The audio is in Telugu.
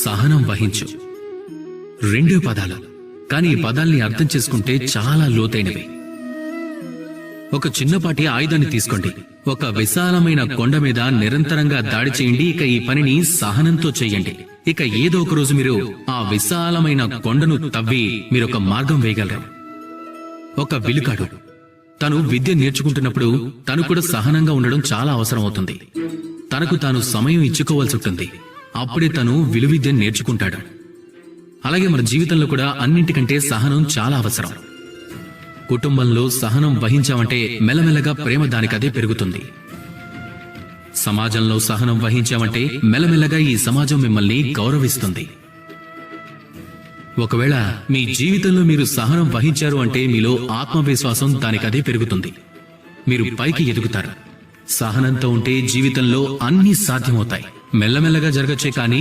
సహనం వహించు. 2 పదాలు, కానీ ఈ పదాల్ని అర్థం చేసుకుంటే చాలా లోతైనవి. ఒక చిన్నపాటి ఆయుధాన్ని తీసుకోండి. ఒక విశాలమైన కొండ మీద నిరంతరంగా దాడి చేయండి. ఇక ఈ పనిని సహనంతో చెయ్యండి. ఇక ఏదో ఒక రోజు మీరు ఆ విశాలమైన కొండను తవ్వి మీరొక మార్గం వేయగలరు. ఒక విలుకాడు తను విద్య నేర్చుకుంటున్నప్పుడు తను కూడా సహనంగా ఉండడం చాలా అవసరం అవుతుంది. తనకు తాను సమయం ఇచ్చుకోవాల్సి ఉంటుంది. అప్పుడే తను విలువిద్య నేర్చుకుంటాడు. అలాగే మన జీవితంలో కూడా అన్నింటికంటే సహనం చాలా అవసరం. కుటుంబంలో సహనం వహించామంటే మెల్లమెల్లగా ప్రేమ దానికదే పెరుగుతుంది. సమాజంలో సహనం వహించామంటే మెల్లమెల్లగా ఈ సమాజం మిమ్మల్ని గౌరవిస్తుంది. ఒకవేళ మీ జీవితంలో మీరు సహనం వహించారు అంటే మీలో ఆత్మవిశ్వాసం దానికదే పెరుగుతుంది. మీరు పైకి ఎదుగుతారు. సహనంతో ఉంటే జీవితంలో అన్నీ సాధ్యమవుతాయి. మెల్లమెల్లగా జరగచ్చే కానీ